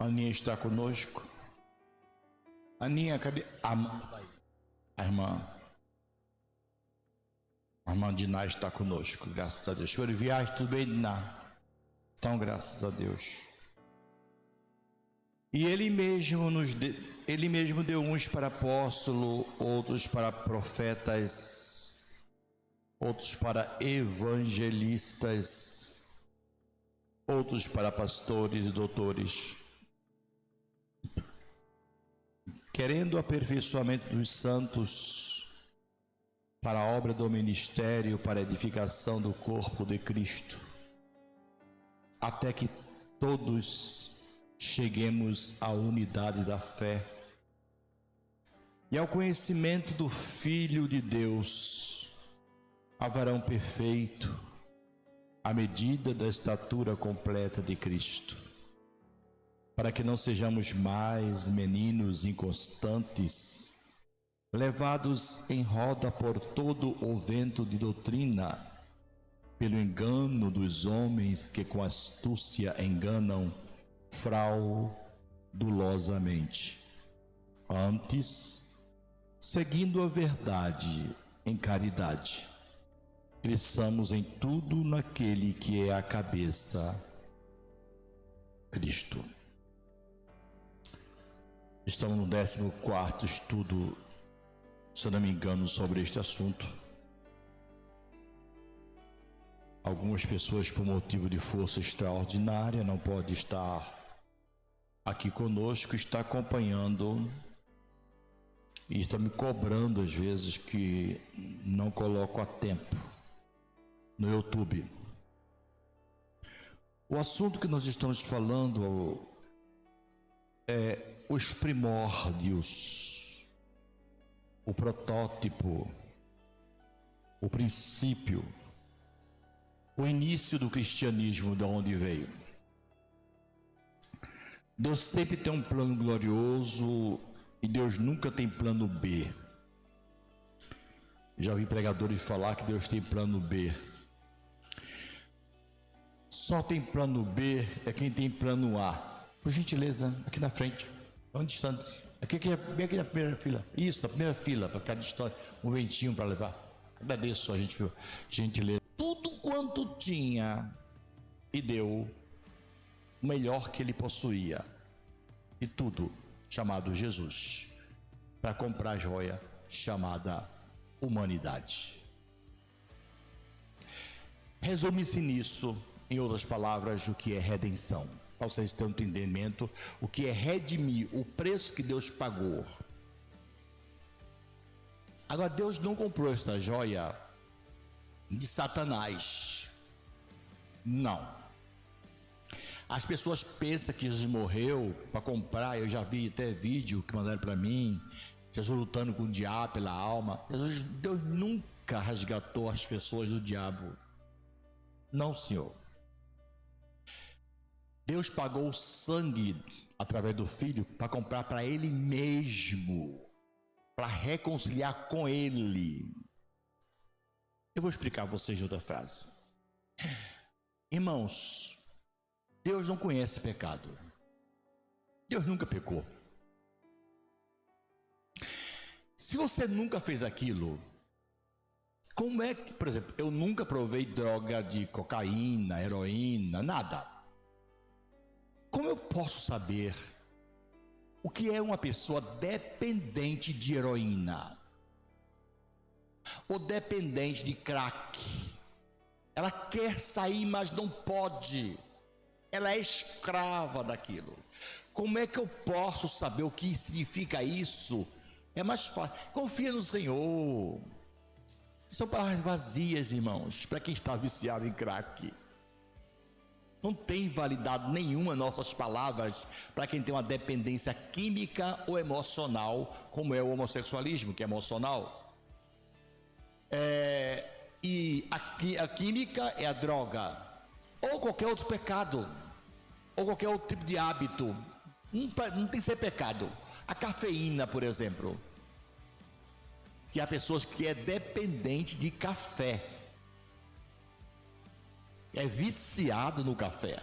Aninha está conosco. Aninha, cadê? A irmã. A irmã Diná está conosco, graças a Deus. Chegou de viagem, tudo bem, Diná? Então, graças a Deus. E ele mesmo deu uns para apóstolo, outros para profetas, outros para evangelistas, outros para pastores e doutores, querendo o aperfeiçoamento dos santos para a obra do ministério, para a edificação do corpo de Cristo, até que todos cheguemos à unidade da fé e ao conhecimento do Filho de Deus, a varão perfeito, à medida da estatura completa de Cristo, para que não sejamos mais meninos inconstantes, levados em roda por todo o vento de doutrina, pelo engano dos homens que com astúcia enganam fraudulosamente. Antes, seguindo a verdade em caridade, cresçamos em tudo naquele que é a cabeça, Cristo. Estamos no 14º estudo, se não me engano, sobre este assunto. Algumas pessoas, por motivo de força extraordinária, não podem estar aqui conosco, está acompanhando e está me cobrando às vezes que não coloco a tempo no YouTube. O assunto que nós estamos falando é os primórdios, o protótipo, o princípio, o início do cristianismo, de onde veio. Deus sempre tem um plano glorioso e Deus nunca tem plano B. Já ouvi pregadores falar que Deus tem plano B. Só tem plano B é quem tem plano A. Por gentileza, aqui na frente, um distante. Bem aqui na primeira fila. Isso, na primeira fila, para ficar distante. Um ventinho para levar. Agradeço a gentileza. Tudo quanto tinha e deu o melhor que ele possuía, e tudo chamado Jesus, para comprar a joia chamada humanidade. Resume-se nisso, em outras palavras, o que é redenção, para vocês terem um entendimento, o que é redimir, o preço que Deus pagou. Agora, Deus não comprou esta joia de Satanás, não. As pessoas pensam que Jesus morreu para comprar. Eu já vi até vídeo que mandaram para mim, Jesus lutando com o diabo pela alma. Deus nunca resgatou as pessoas do diabo. Não, Senhor. Deus pagou o sangue através do Filho para comprar para Ele mesmo, para reconciliar com Ele. Eu vou explicar a vocês outra frase. Irmãos, Deus não conhece pecado. Deus nunca pecou. Se você nunca fez aquilo, como é que, por exemplo, eu nunca provei droga de cocaína, heroína, nada. Como eu posso saber o que é uma pessoa dependente de heroína? Ou dependente de crack? Ela quer sair, mas não pode. Ela é escrava daquilo. Como é que eu posso saber o que significa isso? É mais fácil. Confia no Senhor. São palavras vazias, irmãos, para quem está viciado em crack. Não tem validade nenhuma nossas palavras para quem tem uma dependência química ou emocional, como é o homossexualismo, que é emocional. E a química é a droga, ou qualquer outro pecado, ou qualquer outro tipo de hábito. Não tem que ser pecado. A cafeína, por exemplo, que há pessoas que é dependente de café, é viciado no café.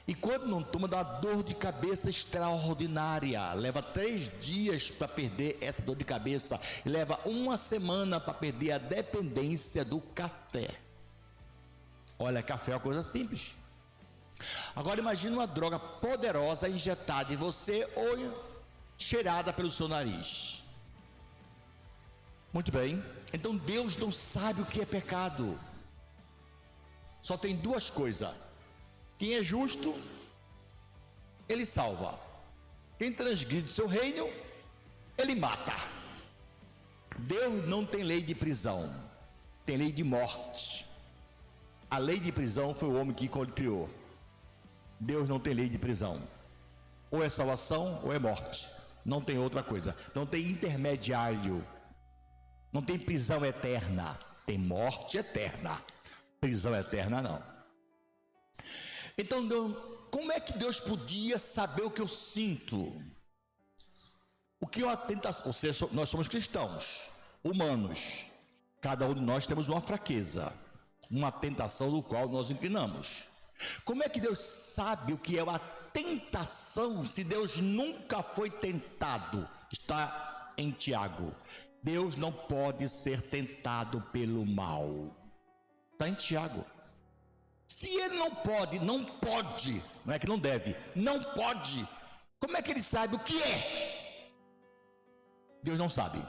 E quando não toma, dá uma dor de cabeça extraordinária. Leva 3 dias para perder essa dor de cabeça. E leva 1 semana para perder a dependência do café. Olha, café é uma coisa simples. Agora imagine uma droga poderosa injetada em você ou cheirada pelo seu nariz. Muito bem. Então Deus não sabe o que é pecado. Só tem 2 coisas. Quem é justo, ele salva. Quem transgride seu reino, ele mata. Deus não tem lei de prisão, tem lei de morte. A lei de prisão foi o homem que criou. Deus não tem lei de prisão. Ou é salvação ou é morte. Não tem outra coisa. Não tem intermediário. Não tem prisão eterna. Tem morte eterna. Prisão eterna não. Então, como é que Deus podia saber o que eu sinto? O que é uma tentação? Ou seja, nós somos cristãos, humanos. Cada um de nós temos uma fraqueza, uma tentação do qual nós inclinamos. Como é que Deus sabe o que é uma tentação se Deus nunca foi tentado? Está em Tiago. Deus não pode ser tentado pelo mal. Está em Tiago. Se ele não pode, não é que não deve, não pode, como é que ele sabe o que é? Deus não sabe.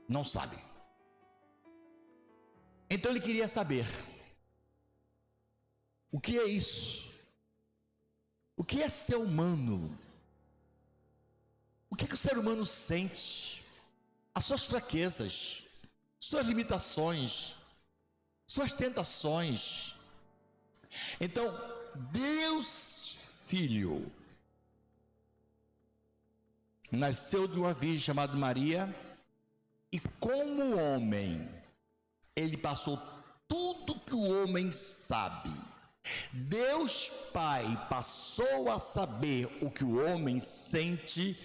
Não sabe. Então ele queria saber: o que é isso? O que é ser humano? O que é que o ser humano sente? As suas fraquezas, suas limitações, suas tentações. Então, Deus Filho nasceu de uma virgem chamada Maria, e como homem, ele passou tudo que o homem sabe. Deus Pai passou a saber o que o homem sente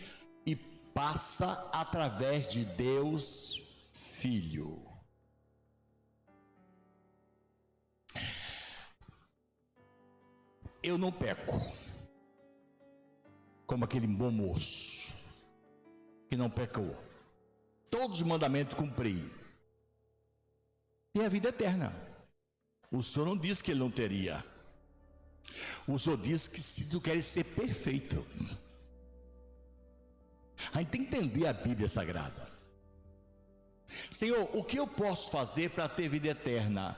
e passa através de Deus Filho. Eu não peco como aquele bom moço que não pecou. Todos os mandamentos cumpri. Tem a vida eterna. O Senhor não disse que ele não teria. O Senhor disse que se tu queres ser perfeito. A gente tem que entender a Bíblia Sagrada. Senhor, o que eu posso fazer para ter vida eterna?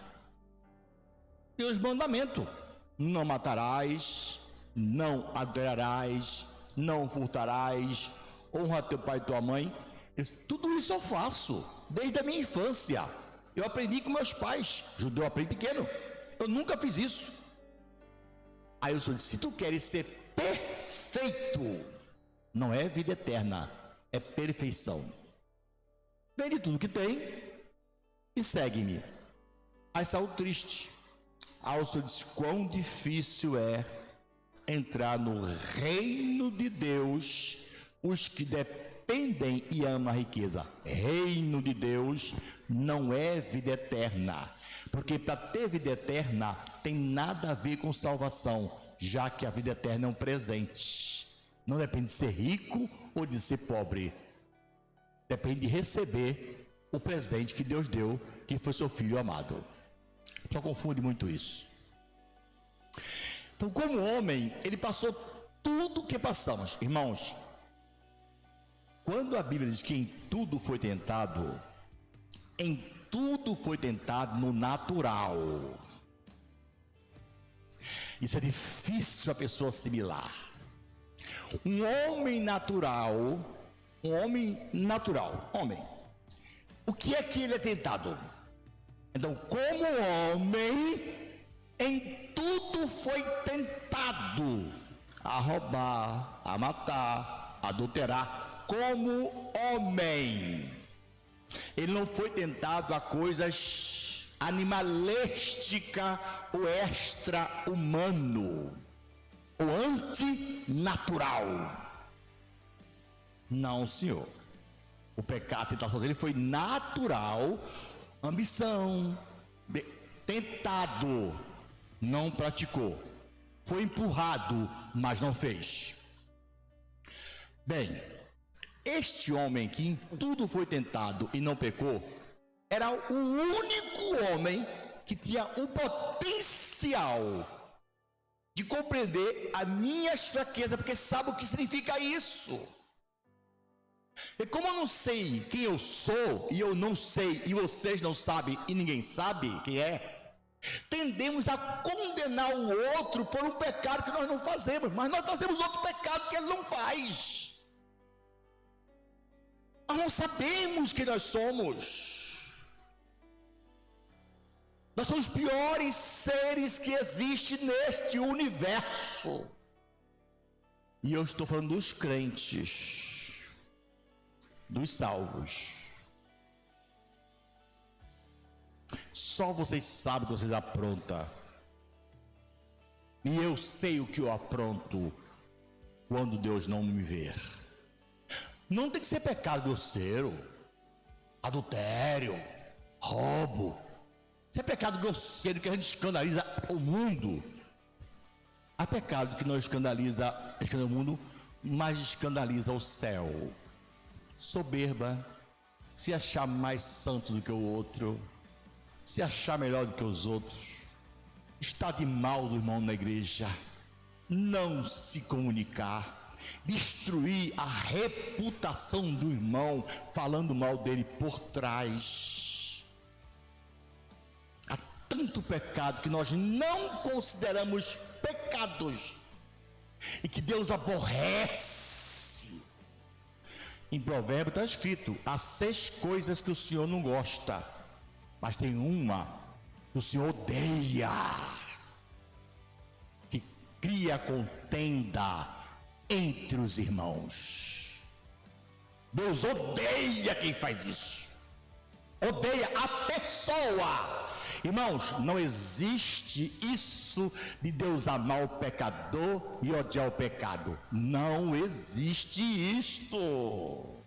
Tem os mandamentos. Não matarás, não adulterarás, não furtarás, honra teu pai e tua mãe. Tudo isso eu faço desde a minha infância. Eu aprendi com meus pais. Judeu eu aprendi pequeno. Eu nunca fiz isso. Aí o Senhor disse: se tu queres ser perfeito, não é vida eterna, é perfeição. Vende tudo que tem e segue-me. Aí saiu triste. Aí o Senhor disse: quão difícil é entrar no reino de Deus os que dependem e amam a riqueza. Reino de Deus não é vida eterna, porque para ter vida eterna tem nada a ver com salvação, já que a vida eterna é um presente. Não depende de ser rico ou de ser pobre, depende de receber o presente que Deus deu, que foi seu Filho amado. Só confunde muito isso. Então, como homem, ele passou tudo o que passamos. Irmãos, quando a Bíblia diz que em tudo foi tentado no natural. Isso é difícil a pessoa assimilar. Um homem natural, o que é que ele é tentado? Então, como homem, em tudo foi tentado a roubar, a matar, a adulterar, como homem. Ele não foi tentado a coisas animalísticas ou extra-humano, ou antinatural. Não, senhor. O pecado, a tentação dele foi natural. Ambição, tentado, não praticou. Foi empurrado, mas não fez. Bem, este homem que em tudo foi tentado e não pecou, era o único homem que tinha o potencial de compreender as minhas fraquezas, porque sabe o que significa isso. E como eu não sei quem eu sou, e eu não sei, e vocês não sabem, e ninguém sabe quem é, tendemos a condenar o outro por um pecado que nós não fazemos, mas nós fazemos outro pecado que ele não faz. Nós não sabemos quem nós somos. Nós somos os piores seres que existem neste universo. E eu estou falando dos crentes, dos salvos. Só vocês sabem o que vocês aprontam. E eu sei o que eu apronto quando Deus não me vê. Não tem que ser pecado grosseiro, adultério, roubo. Isso é pecado grosseiro que a gente escandaliza o mundo. Há pecado que não escandaliza o mundo, mas escandaliza o céu. Soberba, se achar mais santo do que o outro, se achar melhor do que os outros, está de mal do irmão na igreja, não se comunicar, destruir a reputação do irmão, falando mal dele por trás. Há tanto pecado que nós não consideramos pecados e que Deus aborrece. Em Provérbios está escrito: há 6 coisas que o Senhor não gosta, mas tem uma que o Senhor odeia, que cria contenda entre os irmãos. Deus odeia quem faz isso, odeia a pessoa. Irmãos, não existe isso de Deus amar o pecador e odiar o pecado. Não existe isto.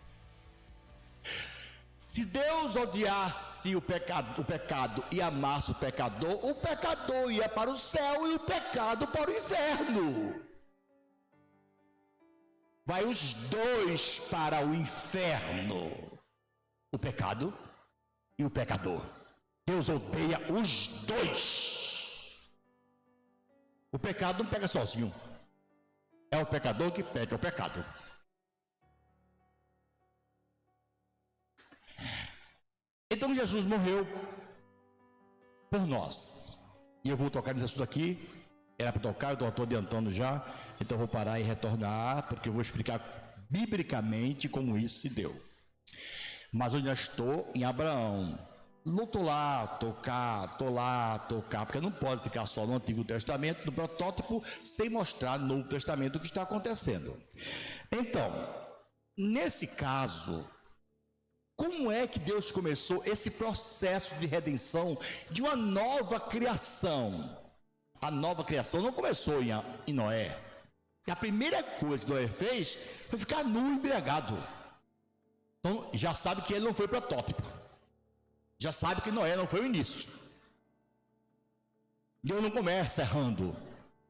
Se Deus odiasse o pecado e amasse o pecador ia para o céu e o pecado para o inferno. Vai os dois para o inferno, o pecado e o pecador. Deus odeia os dois. O pecado não pega sozinho, é o pecador que pega o pecado. Então Jesus morreu por nós. E eu vou tocar nesse assunto aqui. Era para tocar, eu estou adiantando já. Então eu vou parar e retornar, porque eu vou explicar biblicamente como isso se deu. Mas eu já estou em Abraão. Não estou lá tocar, porque não pode ficar só no Antigo Testamento, no protótipo, sem mostrar no Novo Testamento o que está acontecendo. Então, nesse caso, como é que Deus começou esse processo de redenção de uma nova criação? A nova criação não começou em Noé. A primeira coisa que Noé fez foi ficar nu e embriagado. Então já sabe que ele não foi protótipo. Já sabe que Noé não foi o início. Deus não começa errando,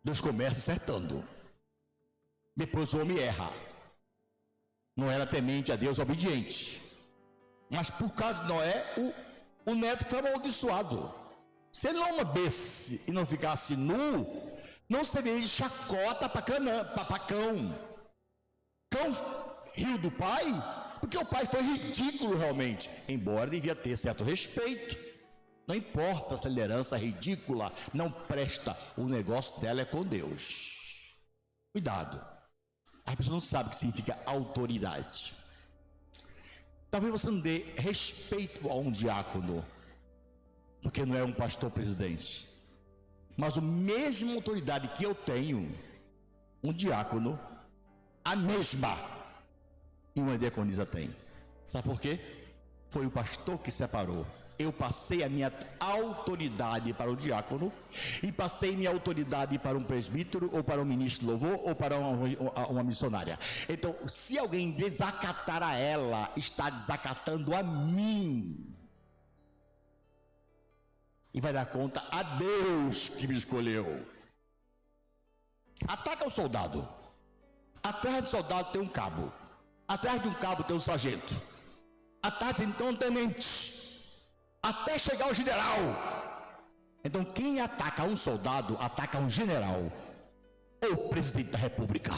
Deus começa acertando. Depois o homem erra. Noé era temente a Deus, obediente. Mas por causa de Noé, o neto foi amaldiçoado. Se ele não lambesse e não ficasse nu, não serviria de chacota para cão. Cão riu do pai, porque o pai foi ridículo realmente, embora devia ter certo respeito. Não importa se a liderança é ridícula, não presta, o negócio dela é com Deus. Cuidado, as pessoas não sabem o que significa autoridade. Talvez você não dê respeito a um diácono, porque não é um pastor presidente, mas a mesma autoridade que eu tenho, um diácono, a mesma, e uma diaconisa tem. Sabe por quê? Foi o pastor que separou. Eu passei a minha autoridade para o diácono e passei minha autoridade para um presbítero ou para um ministro de louvor ou para uma missionária. Então, se alguém desacatar a ela, está desacatando a mim. E vai dar conta a Deus que me escolheu. Ataca o soldado. Atrás do soldado tem um cabo. Atrás de um cabo tem um sargento. Atrás tem um tenente. Até chegar ao general. Então quem ataca um soldado, ataca um general. Ou o presidente da república.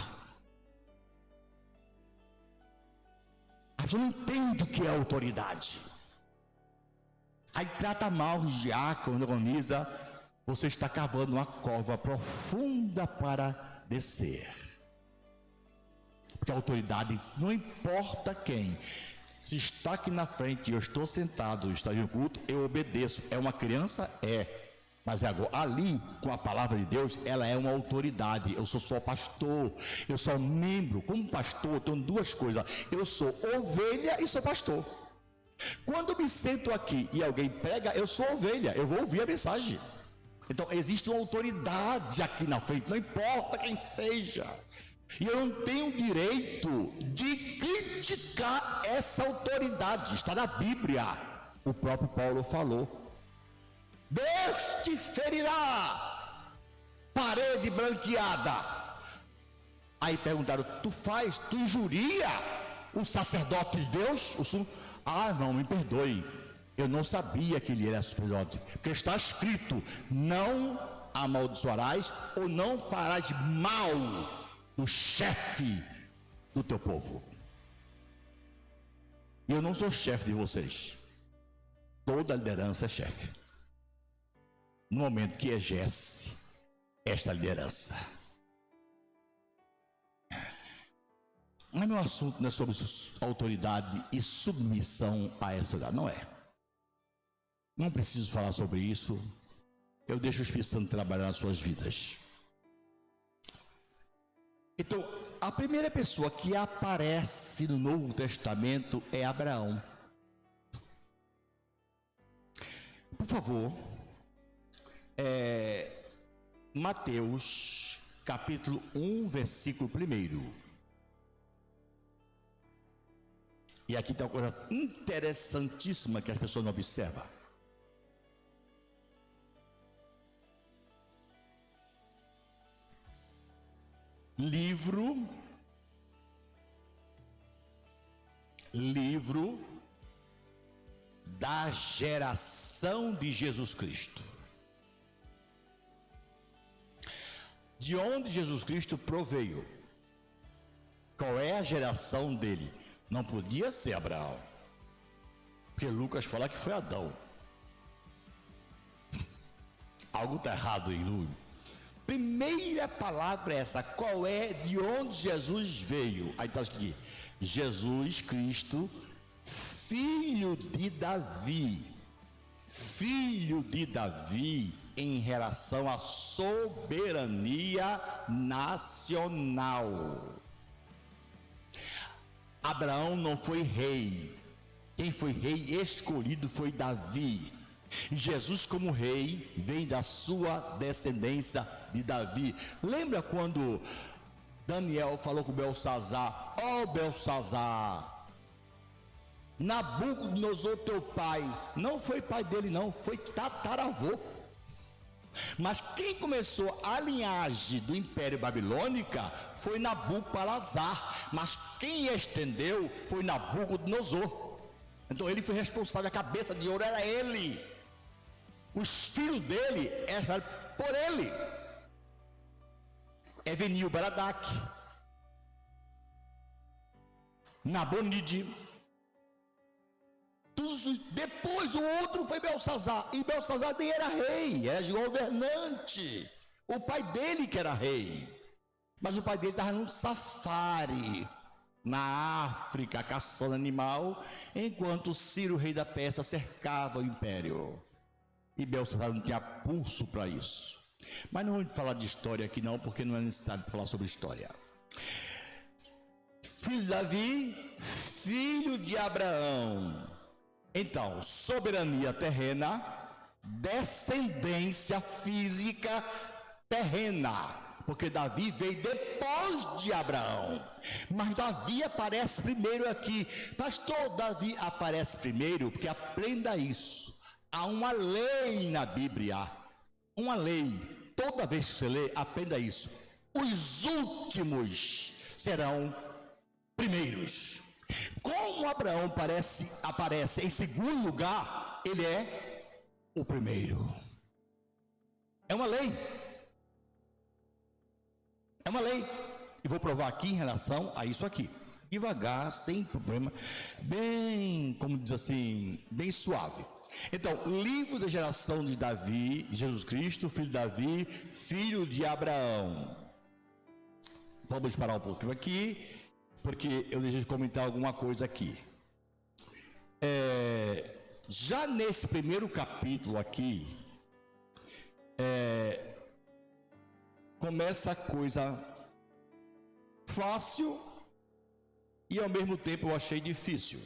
A gente não entende o que é autoridade. Aí trata mal o diácono, organiza. Você está cavando uma cova profunda para descer. Porque a autoridade, não importa quem, se está aqui na frente, eu estou sentado, está no culto, eu obedeço. É uma criança? É. Mas agora, ali, com a palavra de Deus, ela é uma autoridade. Eu sou só pastor, eu sou membro. Como pastor, eu tenho duas coisas: eu sou ovelha e sou pastor. Quando me sento aqui e alguém prega, eu sou ovelha, eu vou ouvir a mensagem. Então existe uma autoridade aqui na frente, não importa quem seja. E eu não tenho direito de criticar essa autoridade. Está na Bíblia. O próprio Paulo falou: Deus te ferirá, parede branqueada. Aí perguntaram: tu injuria o sacerdote de Deus? O sumo? Não, me perdoe, eu não sabia que ele era sacerdote, porque está escrito: não amaldiçoarás ou não farás mal do chefe do teu povo. E eu não sou chefe de vocês. Toda liderança é chefe, no momento que exerce esta liderança. Mas meu assunto não é sobre autoridade e submissão a essa autoridade, não é. Não preciso falar sobre isso. Eu deixo o Espírito Santo trabalhar nas suas vidas. Então, a primeira pessoa que aparece no Novo Testamento é Abraão. Por favor, Mateus capítulo 1, versículo 1. E aqui tem uma coisa interessantíssima que as pessoas não observam. Livro da geração de Jesus Cristo. De onde Jesus Cristo proveio? Qual é a geração dele? Não podia ser Abraão, porque Lucas fala que foi Adão. Algo está errado em Lucas. Primeira palavra é essa: qual é, de onde Jesus veio? Aí está aqui: Jesus Cristo, filho de Davi. Filho de Davi em relação à soberania nacional. Abraão não foi rei. Quem foi rei escolhido foi Davi. E Jesus, como rei, vem da sua descendência de Davi. Lembra quando Daniel falou com Belsazar: Belsazar, Nabucodonosor teu pai, não foi pai dele não, foi tataravô. Mas quem começou a linhagem do Império Babilônica foi Nabucodonosor, mas quem estendeu foi Nabucodonosor. Então ele foi responsável, a cabeça de ouro era ele. Os filhos dele eram por ele. Evenil Baradak, Nabonide. Depois o outro foi Belsazar, e Belsazar nem era rei, era governante. O pai dele que era rei, mas o pai dele estava num safari na África, caçando animal, enquanto Ciro, rei da Pérsia, cercava o império. E Belsazar não tinha pulso para isso. Mas não vamos falar de história aqui não, porque não é necessário falar sobre história. Filho de Davi, filho de Abraão. Então, soberania terrena, descendência física terrena, porque Davi veio depois de Abraão. Mas Davi aparece primeiro aqui. Pastor, Davi aparece primeiro, porque aprenda isso. Há uma lei na Bíblia, uma lei. Toda vez que você lê, aprenda isso. os últimos serão primeiros. Como Abraão aparece em segundo lugar, ele é o primeiro. É uma lei. É uma lei. E vou provar aqui em relação a isso aqui. Devagar, sem problema, bem, como diz assim, bem suave. Então, livro da geração de Davi, Jesus Cristo, filho de Davi, filho de Abraão. Vamos parar um pouquinho aqui, porque eu deixei de comentar alguma coisa aqui. Já nesse primeiro capítulo aqui, começa a coisa fácil e ao mesmo tempo eu achei difícil.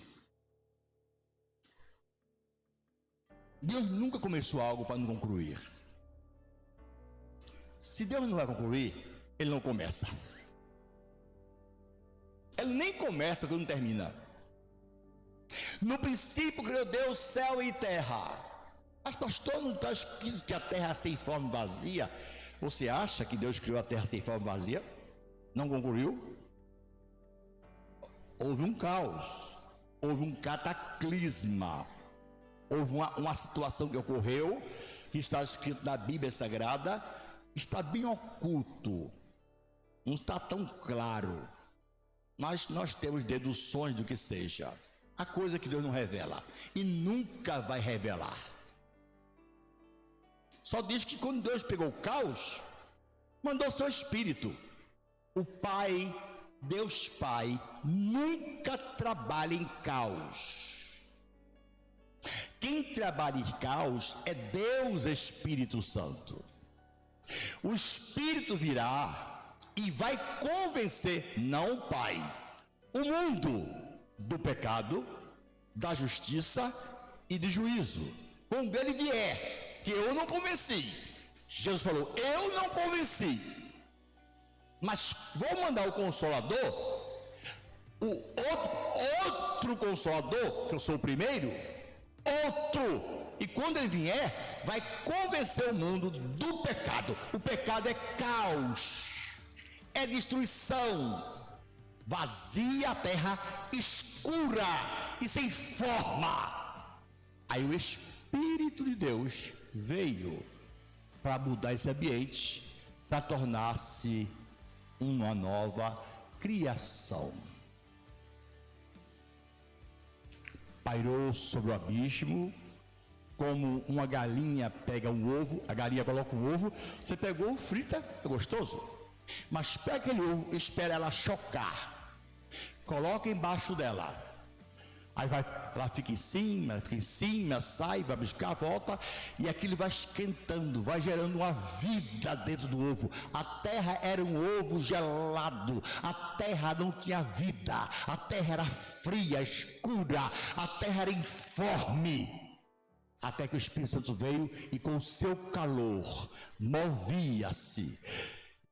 Deus nunca começou algo para não concluir. Se Deus não vai concluir, Ele não começa. Ele nem começa quando termina. No princípio criou Deus céu e terra. Mas pastor, não está escrito que a terra é sem forma e vazia? Você acha que Deus criou a terra sem forma e vazia? Não concluiu? Houve um caos, houve um cataclisma, houve uma situação que ocorreu, que está escrito na Bíblia Sagrada, está bem oculto, não está tão claro, mas nós temos deduções do que seja. Há coisa que Deus não revela e nunca vai revelar. Só diz que quando Deus pegou o caos, mandou seu Espírito. O Pai, Deus Pai, nunca trabalha em caos. Quem trabalha em caos é Deus Espírito Santo. O Espírito virá e vai convencer, não o Pai, o mundo do pecado, da justiça e do juízo. Quando ele vier, que eu não convenci, Jesus falou, eu não convenci, mas vou mandar o Consolador, o outro Consolador, que eu sou o primeiro, outro, e quando ele vier, vai convencer o mundo do pecado. O pecado é caos, é destruição, vazia a terra, escura e sem forma. Aí o Espírito de Deus veio para mudar esse ambiente, para tornar-se uma nova criação. Pairou sobre o abismo, como uma galinha pega um ovo, a galinha coloca um ovo, você pegou o frita, é gostoso, mas pega aquele ovo, espera ela chocar, coloca embaixo dela, aí ela fica em cima, sai, vai buscar, volta, e aquilo vai esquentando, vai gerando uma vida dentro do ovo. A terra era um ovo gelado, a terra não tinha vida, a terra era fria, escura, a terra era informe, até que o Espírito Santo veio e com o seu calor movia-se.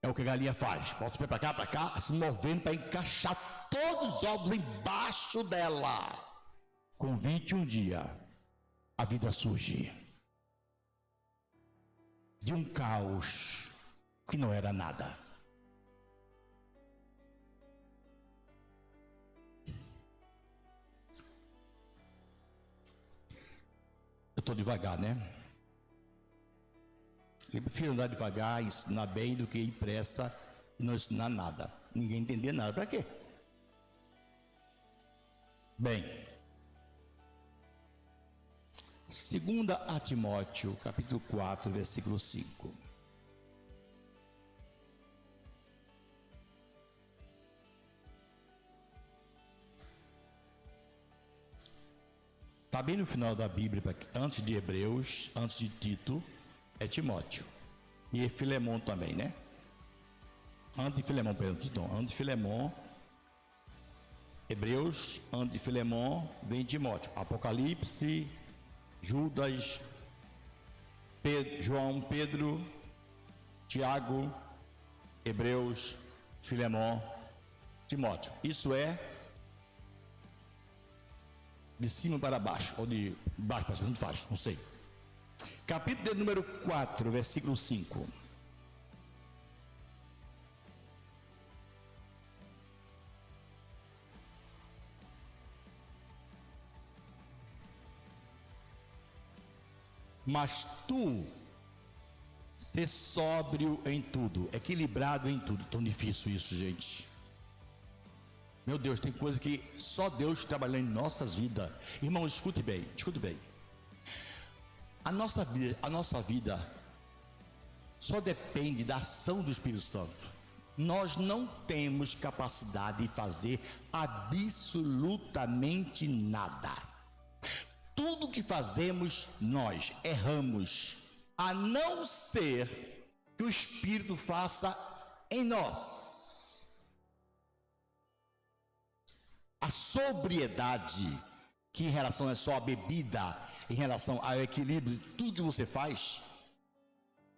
É o que a galinha faz, bota o pé para cá, se movendo para encaixar todos os ovos embaixo dela. Com 21 dias, a vida surge de um caos que não era nada. Eu estou devagar, né? Eu prefiro andar devagar, ensinar bem, do que ir pressa e não ensinar nada. Ninguém entender nada. Para quê? Bem, 2 a Timóteo, capítulo 4, versículo 5. Está bem no final da Bíblia, antes de Hebreus, antes de Tito, é Timóteo. E Filemão também, né? Antes de Filemão, perdão, Tito, antes de Filemão, Hebreus, antes de Filemão, vem Timóteo. Apocalipse, Judas, João, Pedro, Tiago, Hebreus, Filemão, Timóteo. Isso é de cima para baixo, ou de baixo para cima, não faz, não sei. Capítulo número 4, versículo 5. Mas tu, ser sóbrio em tudo, equilibrado em tudo. Tão difícil isso, gente. Meu Deus, tem coisa que só Deus trabalha em nossas vidas. Irmãos, escute bem, escute bem. A nossa vida só depende da ação do Espírito Santo. Nós não temos capacidade de fazer absolutamente nada. Tudo que fazemos, nós erramos, a não ser que o Espírito faça em nós. A sobriedade, que em relação é só a bebida, em relação ao equilíbrio de tudo que você faz,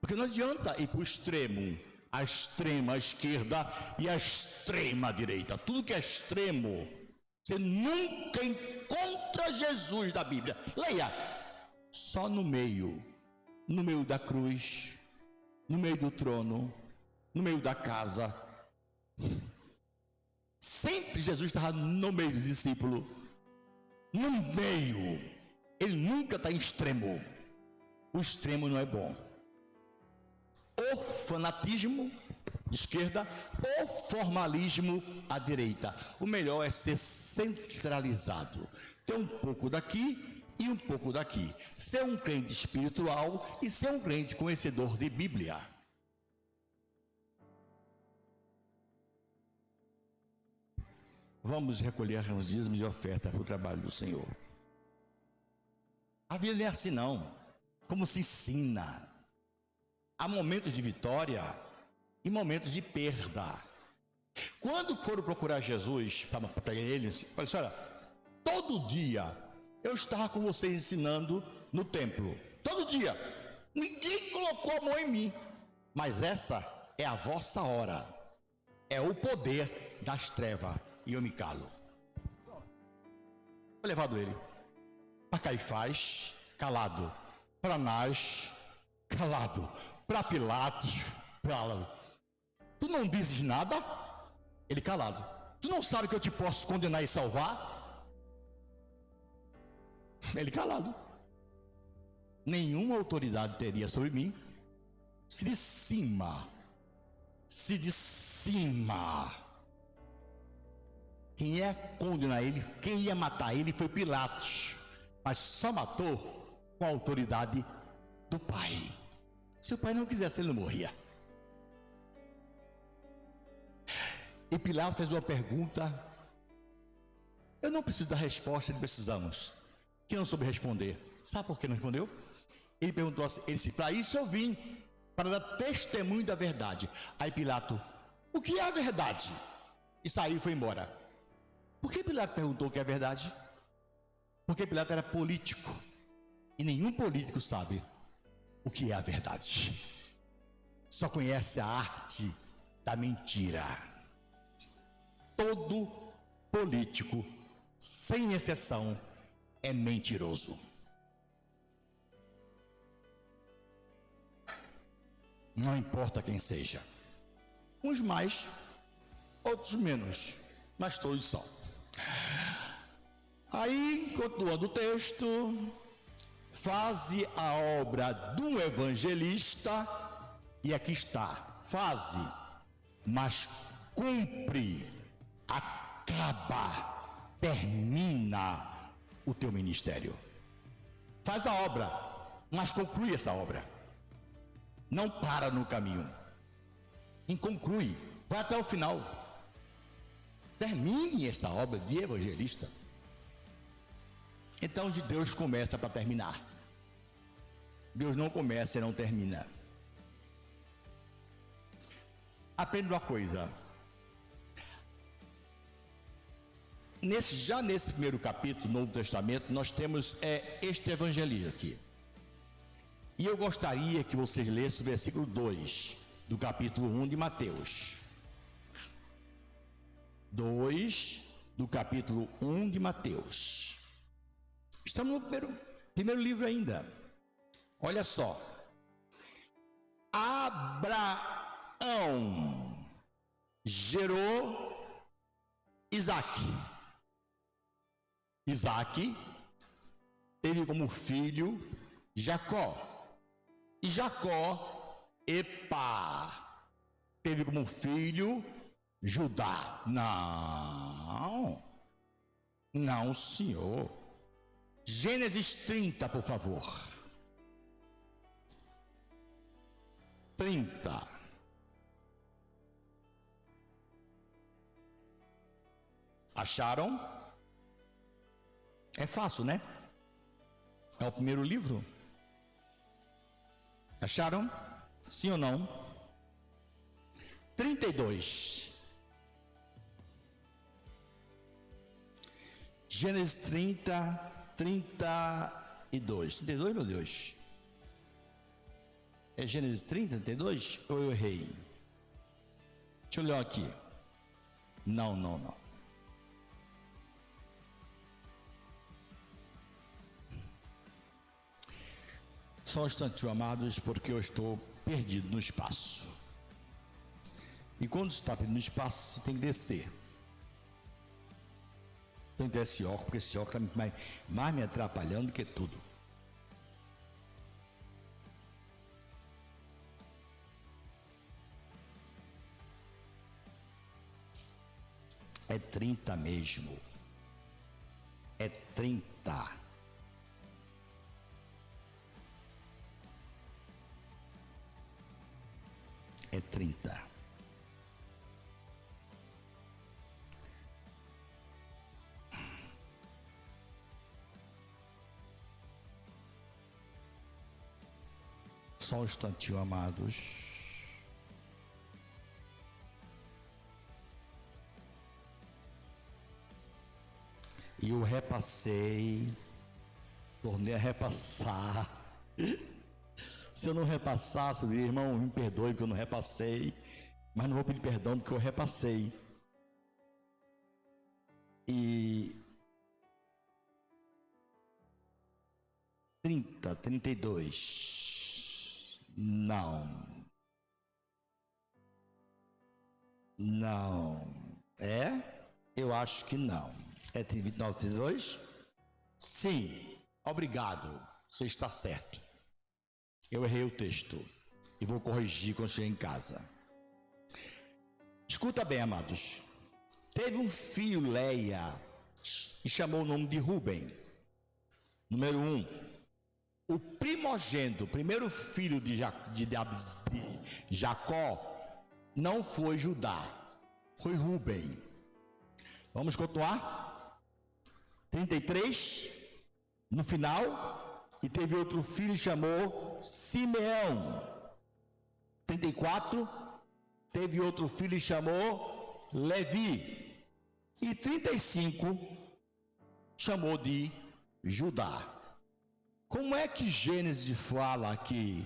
porque não adianta ir para o extremo, a extrema esquerda e a extrema direita. Tudo que é extremo, você nunca encontra Jesus da Bíblia. Leia, só no meio da cruz, no meio do trono, no meio da casa. Sempre Jesus estava no meio do discípulo, no meio. Ele nunca está em extremo. O extremo não é bom. O fanatismo, esquerda, o formalismo, à direita. O melhor é ser centralizado. Ter um pouco daqui e um pouco daqui. Ser um crente espiritual e ser um crente conhecedor de Bíblia. Vamos recolher os dízimos de oferta para o trabalho do Senhor. A vida não é assim não. Como se ensina. Há momentos de vitória e momentos de perda. Quando foram procurar Jesus para pegar ele, olha, todo dia eu estava com vocês ensinando no templo. Todo dia. Ninguém colocou a mão em mim. Mas essa é a vossa hora. É o poder das trevas. E eu me calo. Foi levado ele para Caifás, calado. Para Anás, calado. Para Pilatos, calado. Tu não dizes nada? Ele calado. Tu não sabe que eu te posso condenar e salvar? Ele calado. Nenhuma autoridade teria sobre mim. Se de cima. Quem ia condenar ele, quem ia matar ele foi Pilatos. Mas só matou com a autoridade do Pai. Se o Pai não quisesse, ele não morria. E Pilatos fez uma pergunta. Eu não preciso da resposta, ele precisamos. Que não soube responder. Sabe por que não respondeu? Ele perguntou assim, ele disse, para isso eu vim, para dar testemunho da verdade. Aí Pilatos, o que é a verdade? E saiu e foi embora. Por que Pilatos perguntou o que é verdade? Porque Pilatos era político. E nenhum político sabe o que é a verdade. Só conhece a arte da mentira. Todo político, sem exceção, é mentiroso. Não importa quem seja. Uns mais, outros menos, mas todos são. Aí, continuando o texto, faze a obra de um evangelista, e aqui está, faze, mas cumpre, acaba, termina o teu ministério. Faz a obra, mas conclui essa obra. Não para no caminho. E conclui, vai até o final. Termine esta obra de evangelista. Então de Deus começa para terminar. Deus não começa e não termina. Aprenda uma coisa. Já nesse primeiro capítulo do Novo Testamento, nós temos este evangelho aqui. E eu gostaria que vocês lessem o versículo 2 do capítulo 1 de Mateus. 2 do capítulo 1 de Mateus. Estamos no primeiro livro ainda. Olha só. Abraão gerou Isaque. Isaque teve como filho Jacó. E Jacó, teve como filho Judá. Não, senhor. Gênesis 30, por favor. 30. Acharam? É fácil, né? É o primeiro livro. Acharam? Sim ou não? 32. Gênesis 30, 32. 32, meu Deus. É Gênesis 30, 32? Ou eu errei? Deixa eu olhar aqui. Não. Só um instante, amados, porque eu estou perdido no espaço. E quando está perdido no espaço, você tem que descer. Tem que ter esse óculos, porque esse óculos está mais me atrapalhando do que tudo. É 30 mesmo. É 30. É 30. Só um instantinho, amados. E eu repassei, tornei a repassar. Se eu não repassasse, eu diria, irmão, me perdoe porque eu não repassei, mas não vou pedir perdão porque eu repassei. E 30, 32. Não. É? Eu acho que não. É 29, 32? Sim. Obrigado. Você está certo. Eu errei o texto e vou corrigir quando chegar em casa. Escuta bem, amados. Teve um filho, Leia, e chamou o nome de Rubem. Número 1. O primogênito, o primeiro filho de Jacó, não foi Judá, foi Rubem. Vamos continuar? 33, no final. E teve outro filho que chamou Simeão. 34, teve outro filho que chamou Levi. E 35, chamou de Judá. Como é que Gênesis fala que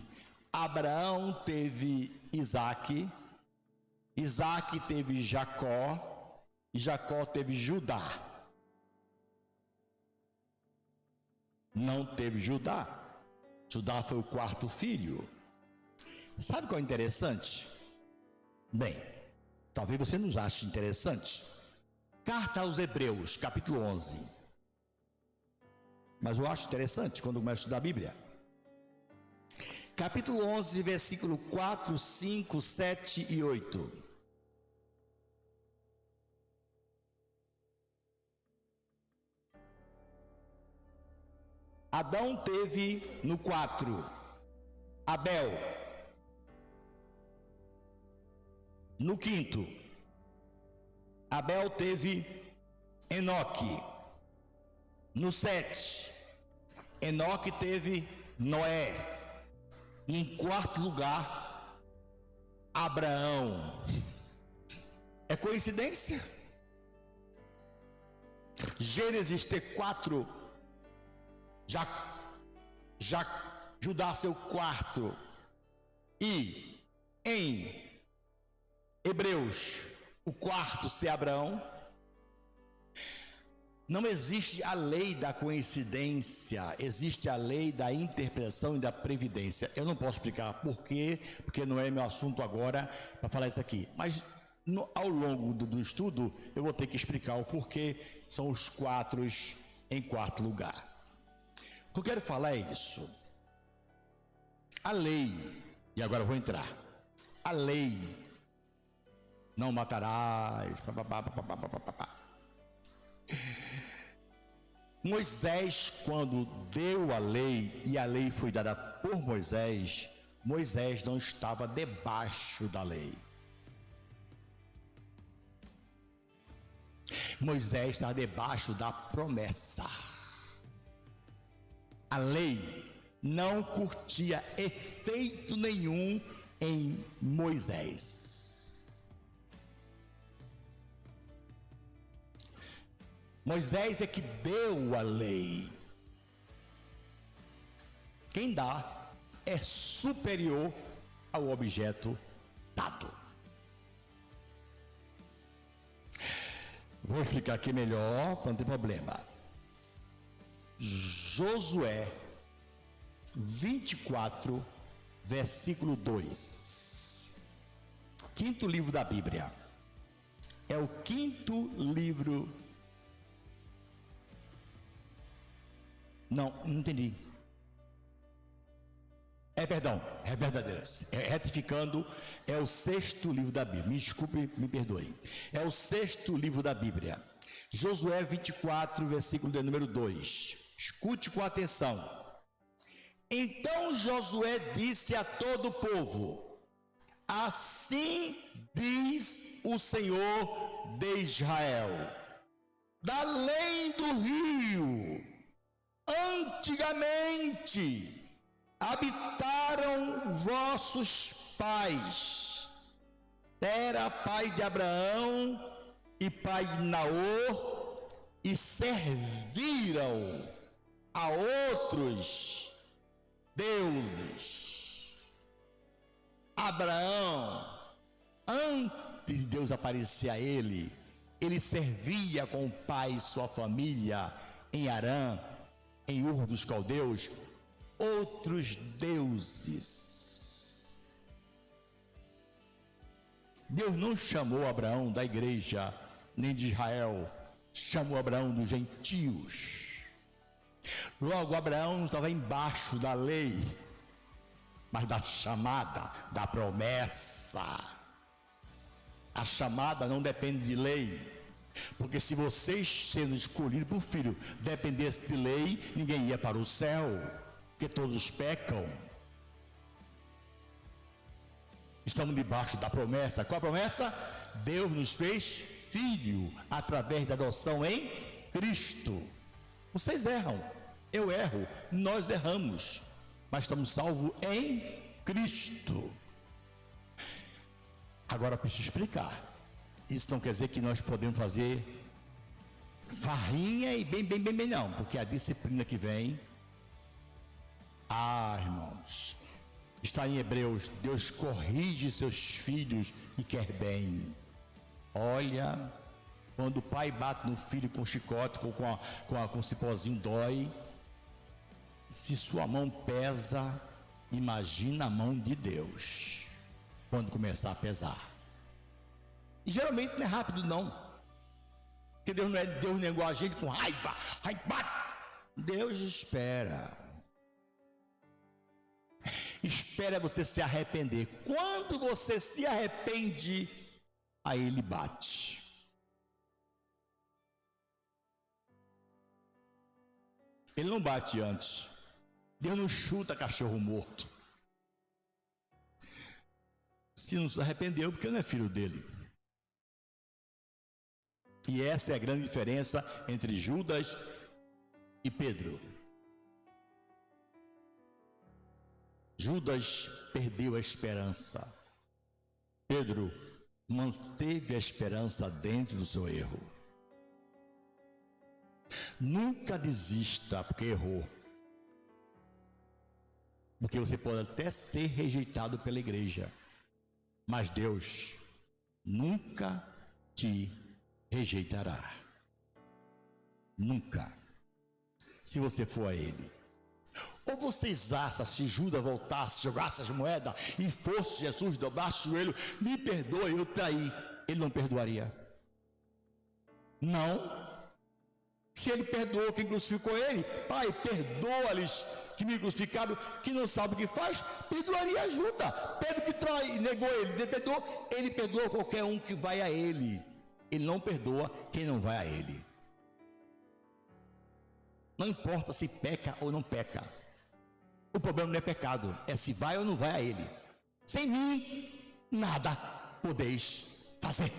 Abraão teve Isaac, Isaac teve Jacó, e Jacó teve Judá? Não teve Judá. Judá foi o quarto filho. Sabe qual é interessante? Bem, talvez você nos ache interessante. Carta aos Hebreus, capítulo 11. Mas eu acho interessante quando começo a estudar a Bíblia. Capítulo 11, versículo 4, 5, 7 e 8. Adão teve no 4 Abel. No 5 Abel teve Enoque. No 7 Enoque teve Noé. E em 4º lugar Abraão. É coincidência? Gênesis T4, Judá seu quarto, e em Hebreus o quarto ser Abraão. Não existe a lei da coincidência, existe a lei da interpretação e da previdência. Eu não posso explicar por quê, porque não é meu assunto agora para falar isso aqui, mas ao longo do estudo eu vou ter que explicar o porquê são os 4 em 4º lugar. O que eu quero falar é isso. A lei, e agora eu vou entrar. A lei, não matarás. Moisés, quando deu a lei, e a lei foi dada por Moisés, Moisés não estava debaixo da lei. Moisés estava debaixo da promessa. A lei não curtia efeito nenhum em Moisés. Moisés é que deu a lei. Quem dá é superior ao objeto dado. Vou explicar aqui melhor, para não ter problema. Josué 24, versículo 2. Quinto livro da Bíblia. É o quinto livro. Não entendi. Perdão, é verdadeiro. Retificando, é o sexto livro da Bíblia. Me desculpe, me perdoe. É o sexto livro da Bíblia. Josué 24, versículo de número 2. Escute com atenção. Então Josué disse a todo o povo: assim diz o Senhor de Israel: da além do rio, antigamente habitaram vossos pais. Tera, pai de Abraão e pai de Naor, e serviram a outros deuses. Abraão, antes de Deus aparecer a ele servia com o pai e sua família em Harã, em Ur dos Caldeus, outros deuses. Deus não chamou Abraão da igreja, nem de Israel, chamou Abraão dos gentios. Logo, Abraão não estava embaixo da lei, mas da chamada, da promessa. A chamada não depende de lei, porque se vocês, sendo escolhidos por filho, dependesse de lei, ninguém ia para o céu, porque todos pecam. Estamos debaixo da promessa. Qual a promessa? Deus nos fez filho através da adoção em Cristo. Vocês erram, eu erro, nós erramos, mas estamos salvos em Cristo. Agora eu preciso explicar. Isso não quer dizer que nós podemos fazer farrinha e bem, não, porque a disciplina que vem, irmãos, está em Hebreus: Deus corrige seus filhos e quer bem. Olha, quando o pai bate no filho com chicote, com cipózinho, dói. Se sua mão pesa, imagina a mão de Deus quando começar a pesar. E geralmente não é rápido não, porque Deus não é igual a gente com raiva. Deus espera você se arrepender. Quando você se arrepende, aí ele bate. Ele não bate antes. Deus não chuta cachorro morto. Se não se arrependeu, porque não é filho dele. E essa é a grande diferença entre Judas e Pedro. Judas perdeu a esperança. Pedro manteve a esperança dentro do seu erro. Nunca desista porque errou. Porque você pode até ser rejeitado pela igreja, mas Deus nunca te rejeitará. Nunca. Se você for a Ele. Ou vocês acham, se Judas voltasse, jogasse as moedas e fosse Jesus, dobrasse o joelho, me perdoe, eu traí, Ele não perdoaria? Não. Se Ele perdoou quem crucificou Ele, Pai, perdoa-lhes, que me crucificaram, que não sabe o que faz, perdoaria ajuda. Pedro que negou ele perdoa qualquer um que vai a ele. Ele não perdoa quem não vai a ele. Não importa se peca ou não peca. O problema não é pecado, é se vai ou não vai a ele. Sem mim, nada podeis fazer.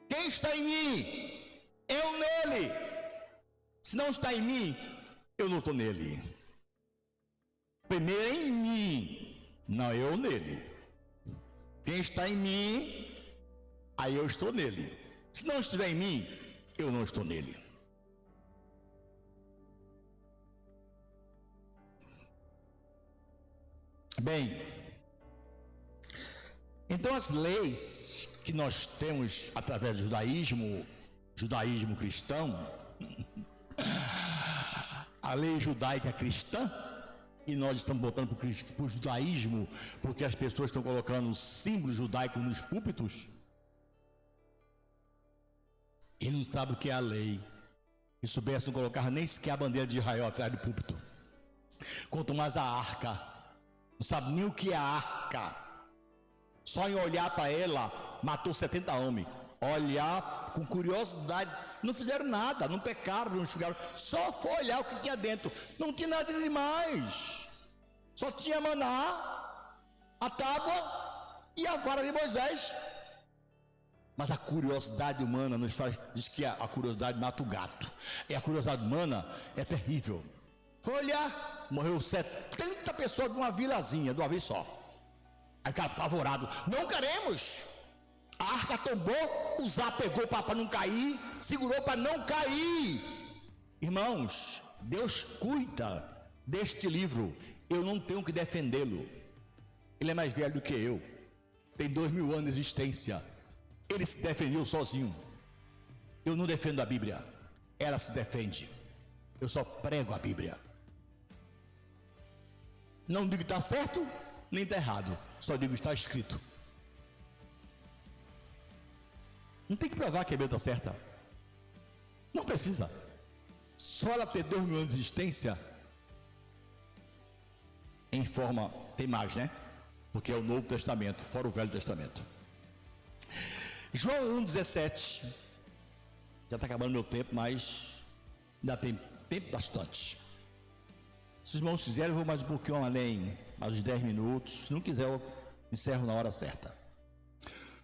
Quem está em mim, eu nele. Se não está em mim, eu não estou nele. Primeiro em mim, não eu nele. Quem está em mim, aí eu estou nele. Se não estiver em mim, eu não estou nele. Bem, então as leis que nós temos através do judaísmo cristão, a lei judaica cristã, e nós estamos voltando para o judaísmo, porque as pessoas estão colocando símbolos judaicos nos púlpitos. Ele não sabe o que é a lei. Se soubesse, não colocava nem sequer a bandeira de Israel atrás do púlpito. Quanto mais a arca. Não sabe nem o que é a arca. Só em olhar para ela, matou 70 homens. Olhar com curiosidade. Não fizeram nada, não pecaram, não enxugaram. Só foi olhar o que tinha dentro. Não tinha nada demais. Só tinha maná, a tábua e a vara de Moisés. Mas a curiosidade humana nos faz, diz que a curiosidade mata o gato. E a curiosidade humana é terrível. Foi olhar, morreu 70 pessoas de uma vilazinha, de uma vez só. Aí ficaram apavorados. Não queremos. A arca tombou, o Zá pegou para não cair, segurou para não cair. Irmãos, Deus cuida deste livro. Eu não tenho que defendê-lo. Ele é mais velho do que eu. Tem 2000 anos de existência. Ele se defendeu sozinho. Eu não defendo a Bíblia. Ela se defende. Eu só prego a Bíblia. Não digo que está certo, nem está errado. Só digo que está escrito. Não tem que provar que a Bíblia está certa. Não precisa. Só ela ter 2000 anos de existência, em forma, tem mais, né? Porque é o Novo Testamento, fora o Velho Testamento. João 1,17. Já está acabando meu tempo, mas ainda tem tempo bastante. Se os irmãos quiserem, eu vou mais um pouquinho além, mais uns 10 minutos. Se não quiser, eu encerro na hora certa.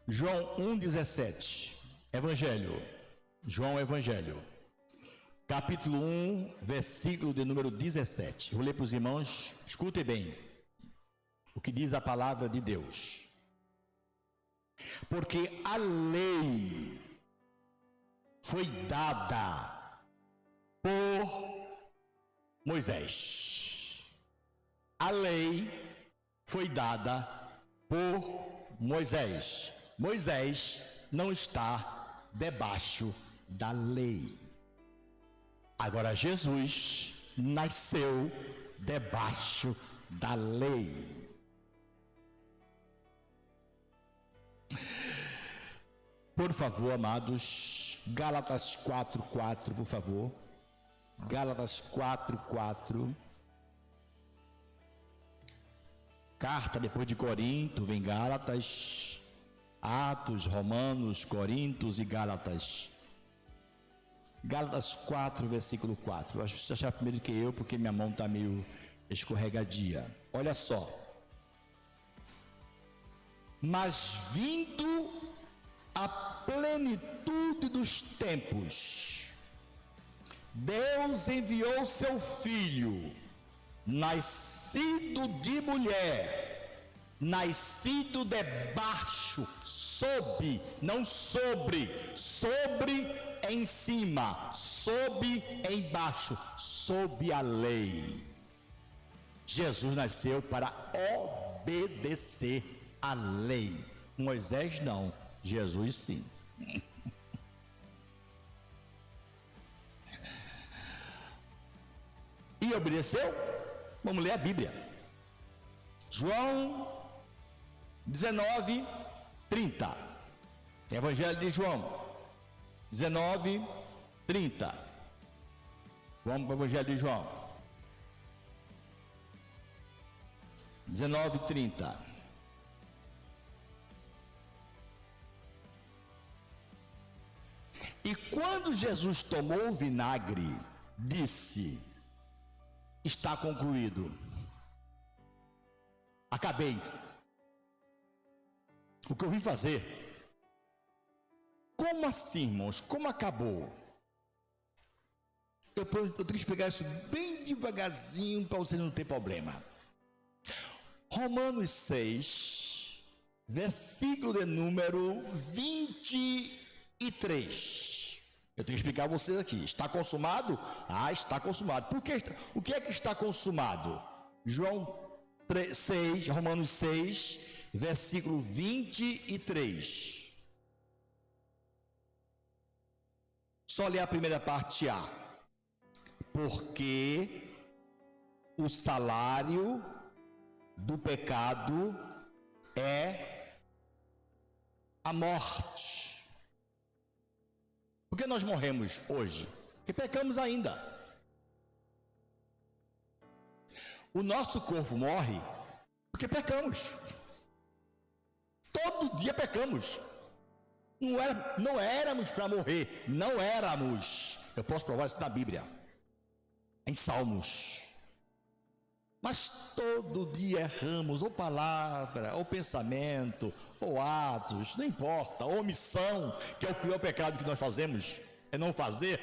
João 1,17. Evangelho. João Evangelho. Capítulo 1, versículo de número 17. Vou ler para os irmãos, escutem bem o que diz a palavra de Deus. Porque a lei foi dada por Moisés. A lei foi dada por Moisés. Moisés não está debaixo da lei. Agora Jesus nasceu debaixo da lei. Por favor, amados, Gálatas 4:4, por favor. Gálatas 4:4. Carta depois de Corinto, vem Gálatas, Atos, Romanos, Coríntios e Gálatas. Gálatas 4, versículo 4. Eu acho que você achar primeiro que eu, porque minha mão está meio escorregadia. Olha só. Mas vindo a plenitude dos tempos, Deus enviou seu Filho, nascido de mulher, nascido debaixo, sob, não sobre, sobre em cima, sob embaixo, sob a lei. Jesus nasceu para obedecer a lei. Moisés não, Jesus sim. E obedeceu? Vamos ler a Bíblia. João 19:30. Evangelho de João 19:30. Vamos para o Evangelho de João. 19:30. E quando Jesus tomou o vinagre, disse: está concluído. Acabei. O que eu vim fazer. Como assim, irmãos? Como acabou? Eu tenho que explicar isso bem devagarzinho para você não ter problema. Romanos 6, versículo de número 23. Eu tenho que explicar a vocês aqui. Está consumado? Ah, está consumado. Por que, o que é que está consumado? Romanos 6, versículo 23. Só ler a primeira parte A. Porque o salário do pecado é a morte. Por que nós morremos hoje? Porque pecamos ainda. O nosso corpo morre porque pecamos. Todo dia pecamos. Não éramos para morrer. Não éramos. Eu posso provar isso na Bíblia. Em Salmos. Mas todo dia erramos, ou palavra, ou pensamento, ou atos, não importa, ou omissão, que é o pior pecado que nós fazemos, é não fazer.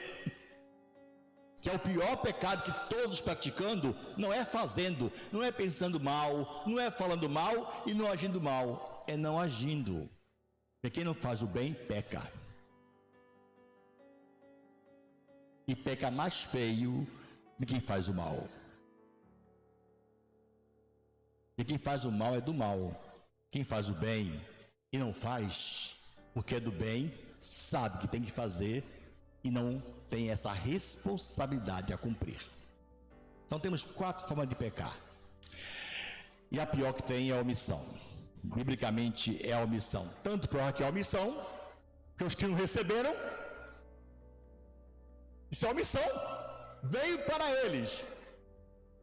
Que é o pior pecado que todos praticando, não é fazendo, não é pensando mal, não é falando mal e não agindo mal, é não agindo. Porque quem não faz o bem, peca. E peca mais feio de quem faz o mal. E quem faz o mal é do mal. Quem faz o bem e não faz, porque é do bem, sabe que tem que fazer e não tem essa responsabilidade a cumprir. Então temos 4 formas de pecar. E a pior que tem é a omissão. Biblicamente é a omissão. Tanto pior que é a omissão, que os que não receberam, isso é omissão. Veio para eles.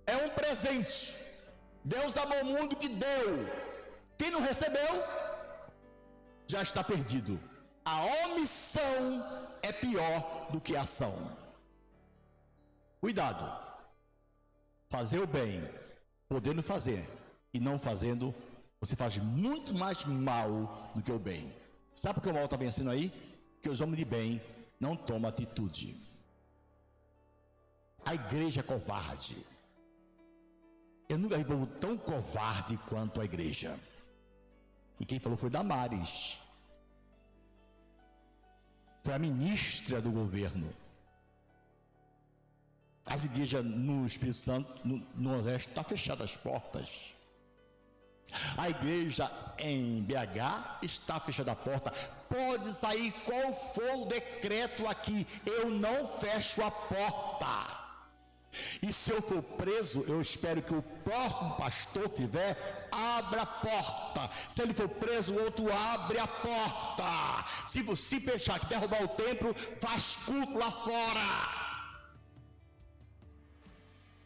É um presente. Deus amou o mundo que deu. Quem não recebeu, já está perdido. A omissão é pior do que a ação. Cuidado. Fazer o bem, podendo fazer, e não fazendo, você faz muito mais mal do que o bem. Sabe por que o mal está vencendo aí? Que os homens de bem não tomam atitude. A igreja é covarde. Eu nunca vi povo tão covarde quanto a igreja. E quem falou foi Damares. Foi a ministra do governo. As igrejas no Espírito Santo, no Nordeste, estão fechadas as portas. A igreja em BH está fechada a porta. Pode sair qual for o decreto aqui, eu não fecho a porta. E se eu for preso, eu espero que o próximo pastor que tiver, abra a porta. Se ele for preso, o outro abre a porta. Se você fechar, que derrubar o templo, faz culto lá fora.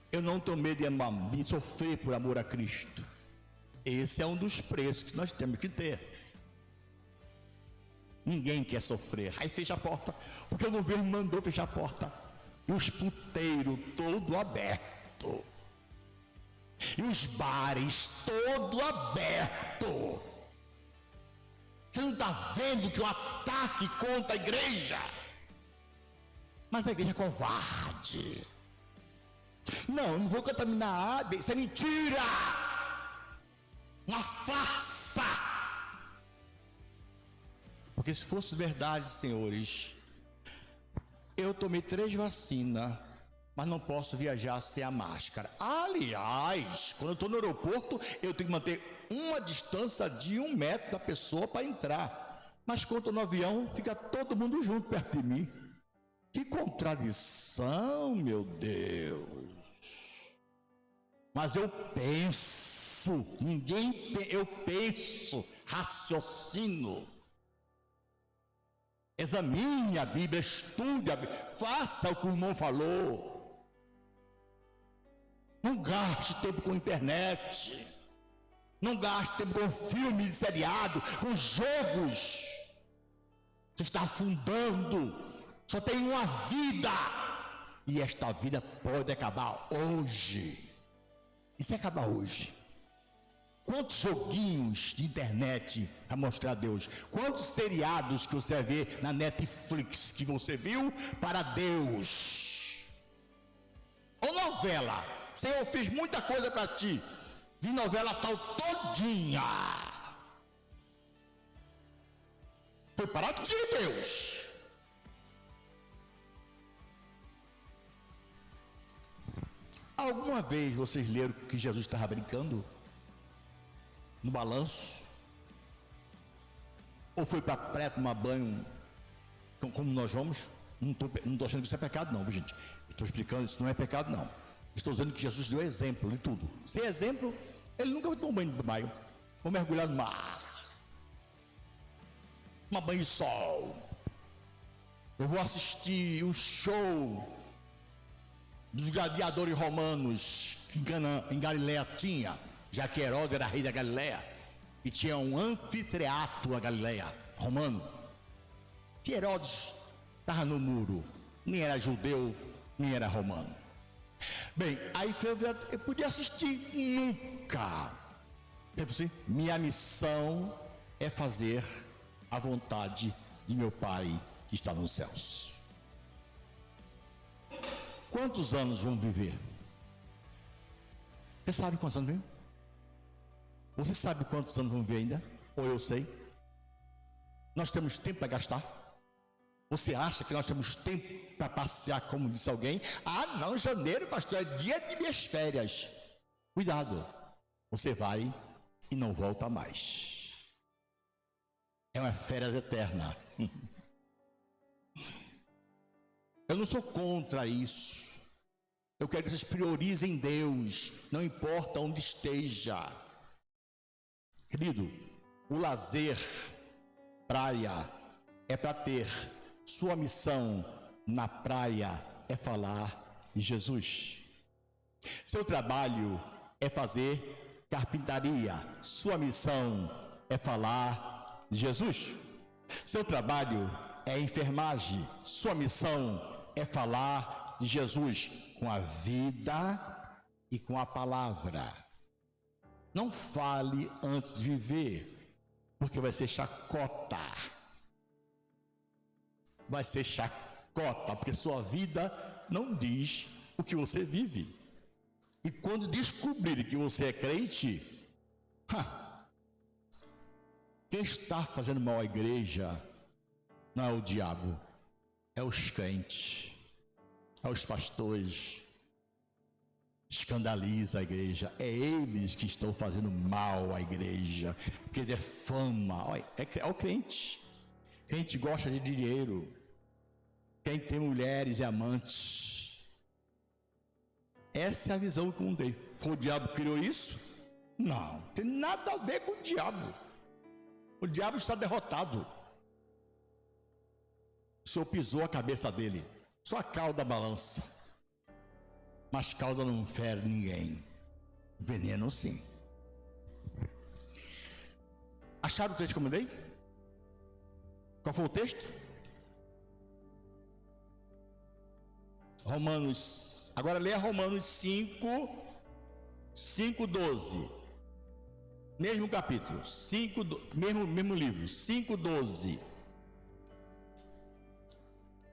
Eu não tenho medo de sofrer por amor a Cristo. Esse é um dos preços que nós temos que ter. Ninguém quer sofrer. Aí fecha a porta, porque o governo mandou fechar a porta. E os puteiros todo aberto. E os bares todo aberto. Você não está vendo que o ataque contra a igreja? Mas a igreja é covarde. Não, eu não vou contaminar a isso é mentira. Uma farsa. Porque se fosse verdade, senhores, eu tomei 3 vacinas, mas não posso viajar sem a máscara. Aliás, quando eu estou no aeroporto, eu tenho que manter uma distância de 1 metro da pessoa para entrar. Mas quando estou no avião, fica todo mundo junto perto de mim. Que contradição, meu Deus. Mas eu penso, eu penso, raciocino. Examine a Bíblia, estude a Bíblia, faça o que o irmão falou. Não gaste tempo com internet. Não gaste tempo com filme, seriado, com jogos. Você está afundando. Só tem uma vida. E esta vida pode acabar hoje. E se acabar hoje? Quantos joguinhos de internet vai mostrar a Deus? Quantos seriados que você vê na Netflix que você viu para Deus? Ou novela? Senhor, eu fiz muita coisa para ti. De novela tal todinha. Foi para ti, Deus. Alguma vez vocês leram que Jesus estava brincando? No balanço? Ou foi para a praia tomar banho, como nós vamos? Não estou achando que isso é pecado não, viu, gente? Estou explicando, isso não é pecado não. Estou dizendo que Jesus deu exemplo de tudo. Sem exemplo, ele nunca vai tomar um banho de banho. Vou mergulhar no mar. Tomar banho de sol. Eu vou assistir o show dos gladiadores romanos que em Galileia tinha, já que Herodes era rei da Galileia e tinha um anfiteatro na Galileia romano. Que Herodes estava no muro, nem era judeu, nem era romano. Bem, aí eu podia assistir nunca. Assim, minha missão é fazer a vontade de meu Pai que está nos céus. Quantos anos vão viver? Você sabe quantos anos vivem? Você sabe quantos anos vão viver ainda? Ou eu sei? Nós temos tempo para gastar? Você acha que nós temos tempo para passear, como disse alguém? Ah, não, janeiro, pastor, é dia de minhas férias. Cuidado, você vai e não volta mais. É uma férias eterna. Eu não sou contra isso. Eu quero que vocês priorizem Deus, não importa onde esteja. Querido, o lazer, praia, é para ter. Sua missão na praia é falar de Jesus. Seu trabalho é fazer carpintaria. Sua missão é falar de Jesus. Seu trabalho é enfermagem. Sua missão é falar de Jesus com a vida e com a palavra. Não fale antes de viver, porque vai ser chacota. Vai ser chacota, porque sua vida não diz o que você vive. E quando descobrir que você é crente, quem está fazendo mal à igreja não é o diabo, é os crentes, é os pastores. Escandaliza a igreja, é eles que estão fazendo mal à igreja, porque defama. É o crente. Crente gosta de dinheiro, quem tem mulheres e amantes. Essa é a visão que eu não dei. Foi o diabo que criou isso? Não, tem nada a ver com o diabo. O diabo está derrotado. O Senhor pisou a cabeça dele, só a cauda balança, mas cauda não fere ninguém, veneno sim. Acharam o texto que eu mandei? Qual foi o texto? Romanos, agora leia Romanos 5:12. Mesmo capítulo, mesmo livro, 5:12.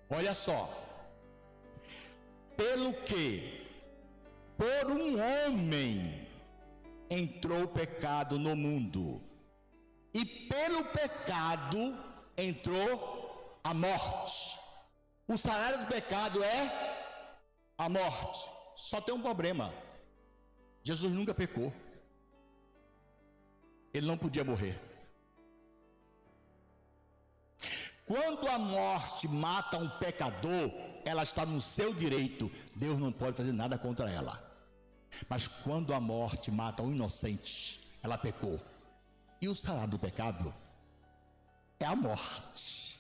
Olha só. Pelo que por um homem entrou o pecado no mundo, e pelo pecado entrou a morte. O salário do pecado é a morte. Só tem um problema: Jesus nunca pecou. Ele não podia morrer. Quando a morte mata um pecador, ela está no seu direito. Deus não pode fazer nada contra ela. Mas quando a morte mata um inocente, ela pecou. E o salário do pecado é a morte.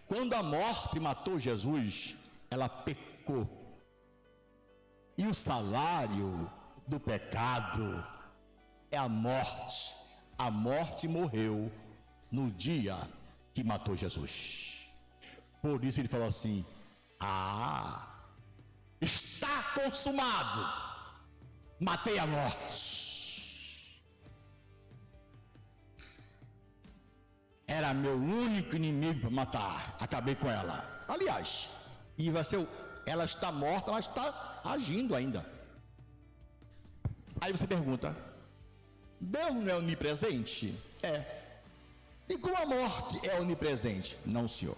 Quando a morte matou Jesus, ela pecou. E o salário do pecado é a morte. A morte morreu no dia que matou Jesus. Por isso ele falou assim: está consumado. Matei a morte. Era meu único inimigo para matar. Acabei com ela. Aliás, e vai ser, ela está morta, mas está agindo ainda. Aí você pergunta: Deus não é onipresente? É. E como a morte é onipresente? Não, senhor.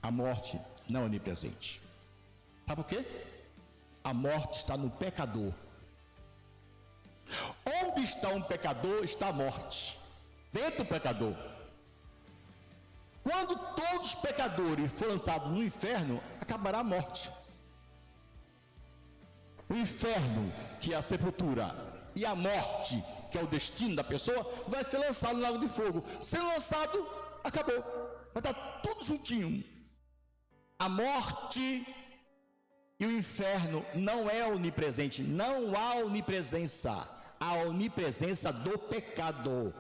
A morte não é onipresente. Sabe por quê? A morte está no pecador. Onde está um pecador, está a morte. Dentro do pecador. Quando todos os pecadores forem lançados no inferno, acabará a morte. O inferno, que é a sepultura, e a morte, que é o destino da pessoa, vai ser lançado no lago de fogo. Sendo lançado, acabou. Vai estar tudo juntinho. A morte e o inferno não é onipresente. Não há onipresença. Há onipresença do pecado.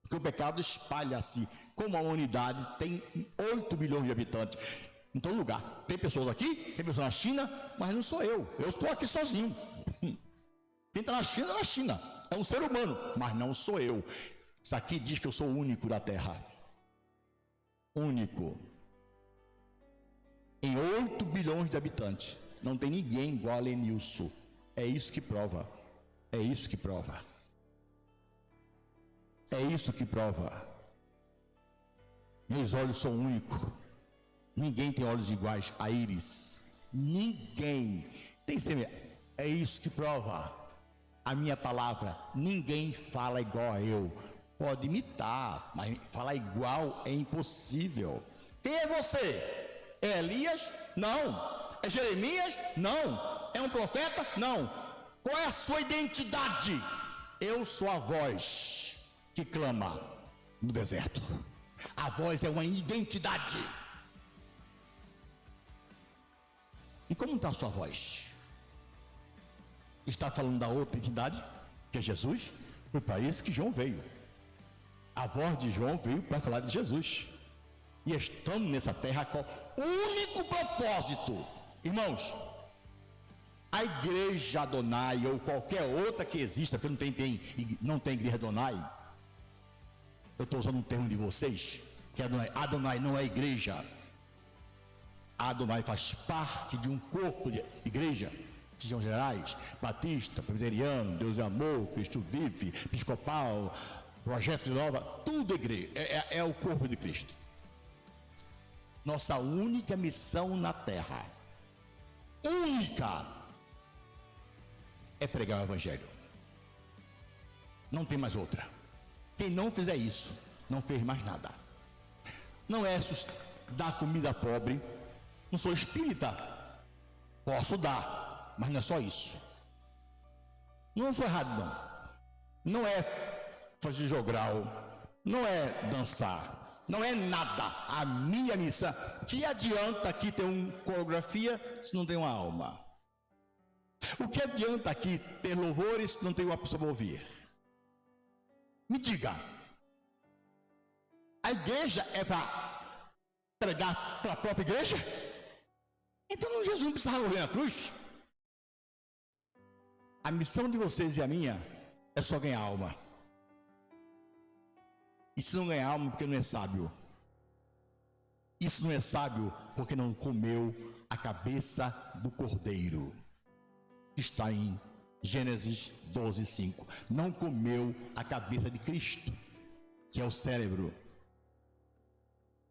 Porque o pecado espalha-se. Como a humanidade tem 8 bilhões de habitantes em todo lugar. Tem pessoas aqui, tem pessoas na China, mas não sou eu. Eu estou aqui sozinho. Quem está na China, na China. É um ser humano, mas não sou eu. Isso aqui diz que eu sou o único da terra. Único. Em 8 bilhões de habitantes. Não tem ninguém igual a Lenilson. É isso que prova. É isso que prova. É isso que prova. Meus olhos são únicos. Ninguém tem olhos iguais a íris. Ninguém tem semelhança. É isso que prova a minha palavra. Ninguém fala igual a eu. Pode imitar, mas falar igual é impossível. Quem é você? É Elias? Não. É Jeremias? Não. É um profeta? Não. Qual é a sua identidade? Eu sou a voz que clama no deserto. A voz é uma identidade. E como está a sua voz? Está falando da outra entidade, que é Jesus? Foi para isso que João veio. A voz de João veio para falar de Jesus. E estamos nessa terra com o único propósito. Irmãos, a igreja Adonai ou qualquer outra que exista, porque não tem igreja Adonai. Eu estou usando um termo de vocês, que é Adonai. Adonai não é igreja. Adonai faz parte de um corpo de igreja. Sejam gerais, batista, presbiteriano, Deus é amor, Cristo vive, episcopal, projeto de nova, tudo igreja, é o corpo de Cristo. Nossa única missão na terra, única, é pregar o evangelho. Não tem mais outra. Quem não fizer isso, não fez mais nada. Não é dar comida pobre. Não sou espírita. Posso dar, mas não é só isso. Não sou errado, não. Não é fazer jogral. Não é dançar. Não é nada. A minha missão. Que adianta aqui ter uma coreografia se não tem uma alma? O que adianta aqui ter louvores se não tem uma pessoa para ouvir? Me diga, a igreja é para pregar para a própria igreja? Então Jesus não precisava morrer na cruz. A missão de vocês e a minha é só ganhar alma. E se não ganhar alma, porque não é sábio. Isso não é sábio porque não comeu a cabeça do cordeiro. Está em Gênesis 12:5. Não comeu a cabeça de Cristo, que é o cérebro.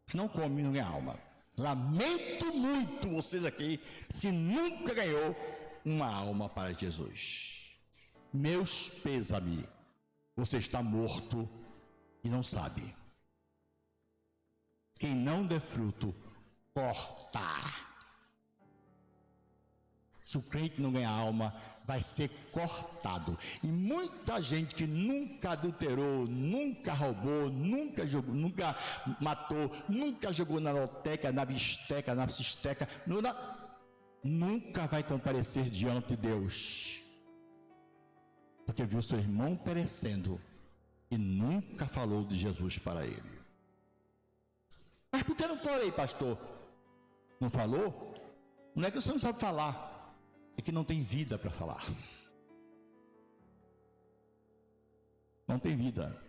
Se não come, não ganha alma. Lamento muito vocês aqui, se nunca ganhou uma alma para Jesus. Meus pêsame, você está morto e não sabe. Quem não der fruto, corta. Se o crente não ganhar alma, vai ser cortado. E muita gente que nunca adulterou, nunca roubou, nunca jogou, nunca matou, nunca jogou na loteca, na bisteca, na cisteca, nunca vai comparecer diante de Deus, porque viu seu irmão perecendo e nunca falou de Jesus para ele. Mas por que não falei, pastor? Não falou? Não é que você não sabe falar, é que não tem vida para falar. Não tem vida.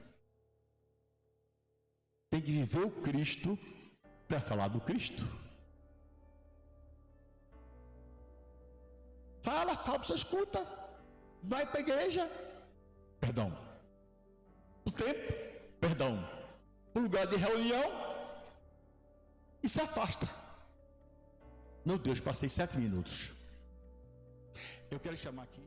Tem que viver o Cristo para falar do Cristo. Fala, você escuta. Vai para a igreja, perdão. O tempo, perdão. O lugar de reunião, e se afasta. Meu Deus, passei 7 minutos. Eu quero chamar aqui